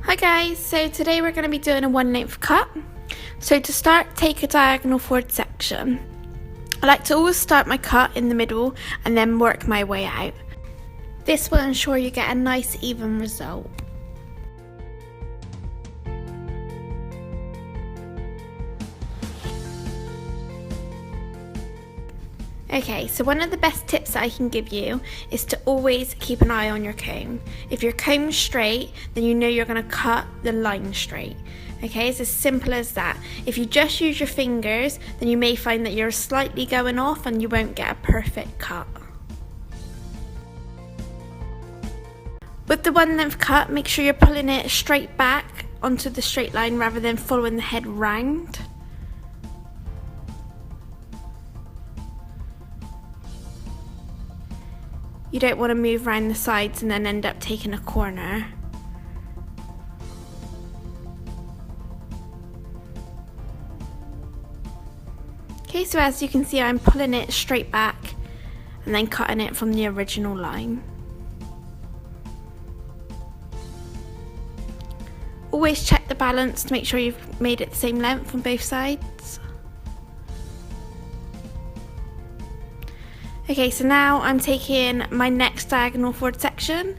Hi guys, so today we're going to be doing a 1/8 cut. So to start, take a diagonal forward section. I like to always start my cut in the middle and then work my way out. This will ensure you get a nice even result. Okay, so one of the best tips that I can give you is to always keep an eye on your comb. If your comb's straight, then you know you're going to cut the line straight. Okay, it's as simple as that. If you just use your fingers, then you may find that you're slightly going off and you won't get a perfect cut. With the 1/8 cut, make sure you're pulling it straight back onto the straight line rather than following the head round. You don't want to move around the sides and then end up taking a corner. Okay, so as you can see, I'm pulling it straight back and then cutting it from the original line. Always check the balance to make sure you've made it the same length on both sides. Okay, so now I'm taking my next diagonal forward section.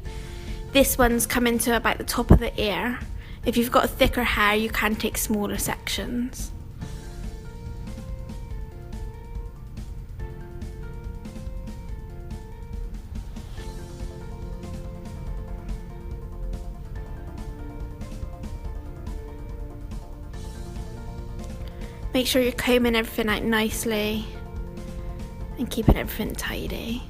This one's coming to about the top of the ear. If you've got thicker hair, you can take smaller sections. Make sure you're combing everything out nicely and keeping everything tidy.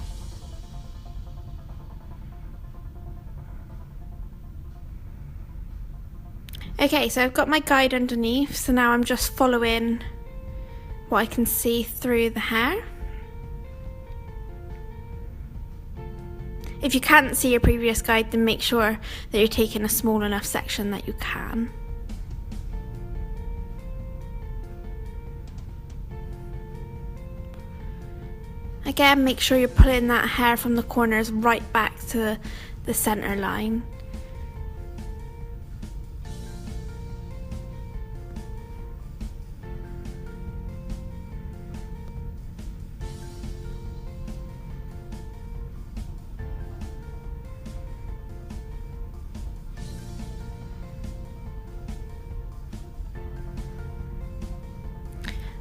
Okay, so I've got my guide underneath, so now I'm just following what I can see through the hair. If you can't see your previous guide, then make sure that you're taking a small enough section that you can. Again, make sure you're pulling that hair from the corners right back to the center line.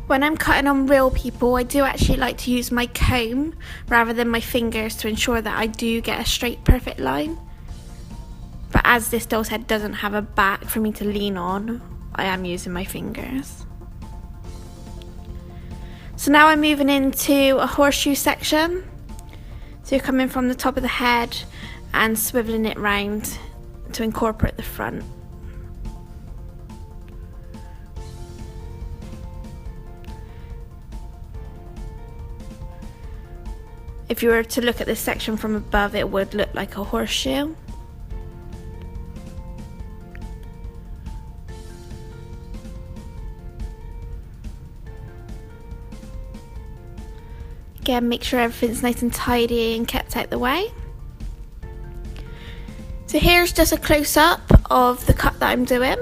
When I'm cutting on real people, I do actually like to use my comb rather than my fingers to ensure that I do get a straight, perfect line. But as this doll's head doesn't have a back for me to lean on, I am using my fingers. So now I'm moving into a horseshoe section. So you're coming from the top of the head and swiveling it round to incorporate the front. If you were to look at this section from above, it would look like a horseshoe. Again, make sure everything's nice and tidy and kept out the way. So here's just a close-up of the cut that I'm doing.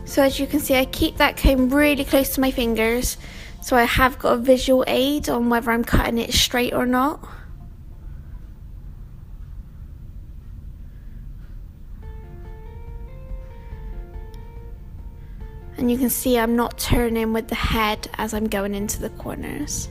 So as you can see, I keep that comb really close to my fingers, so I have got a visual aid on whether I'm cutting it straight or not. And you can see I'm not turning with the head as I'm going into the corners.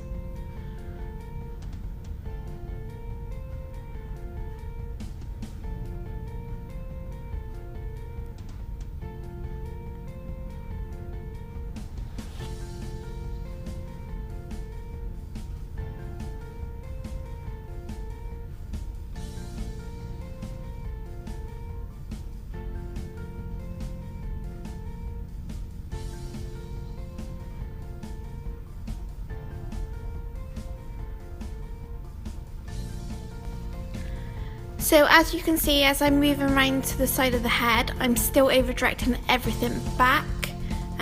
So as you can see, as I'm moving around to the side of the head, I'm still over directing everything back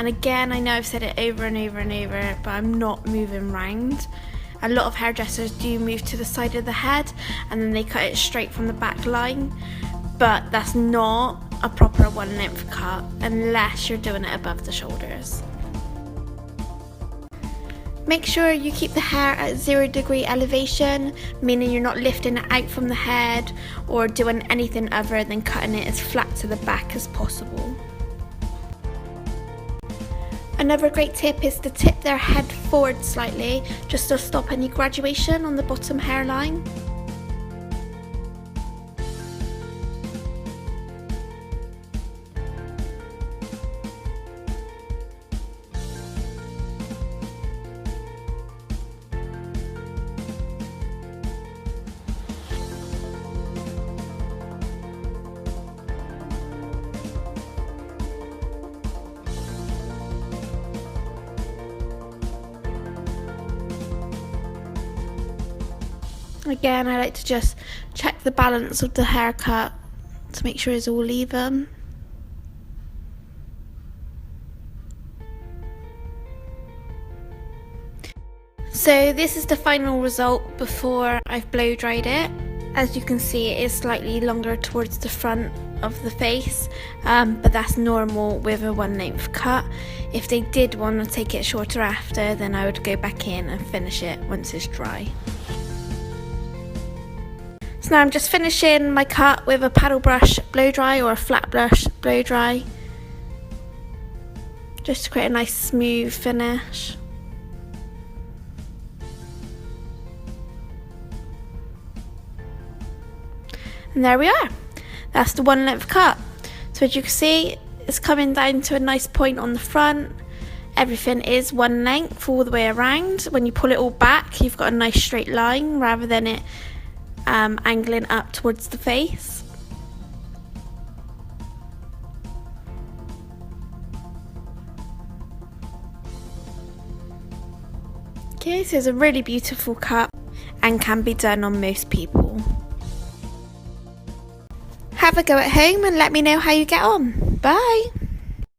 And again, I know I've said it over and over and over, but I'm not moving round. A lot of hairdressers do move to the side of the head and then they cut it straight from the back line, but that's not a proper 1 length cut unless you're doing it above the shoulders. Make sure you keep the hair at 0 degree elevation, meaning you're not lifting it out from the head or doing anything other than cutting it as flat to the back as possible. Another great tip is to tip their head forward slightly, just to stop any graduation on the bottom hairline. Again, I like to just check the balance of the haircut to make sure it's all even. So this is the final result before I've blow dried it. As you can see, it is slightly longer towards the front of the face, but that's normal with a 1 length cut. If they did want to take it shorter after, then I would go back in and finish it once it's dry. So now I'm just finishing my cut with a paddle brush blow dry or a flat brush blow dry, just to create a nice smooth finish. And there we are. That's the 1 length cut. So as you can see, it's coming down to a nice point on the front. Everything is 1 length all the way around. When you pull it all back, you've got a nice straight line rather than it angling up towards the face. Okay, so it's a really beautiful cut and can be done on most people. Have a go at home and let me know how you get on. Bye!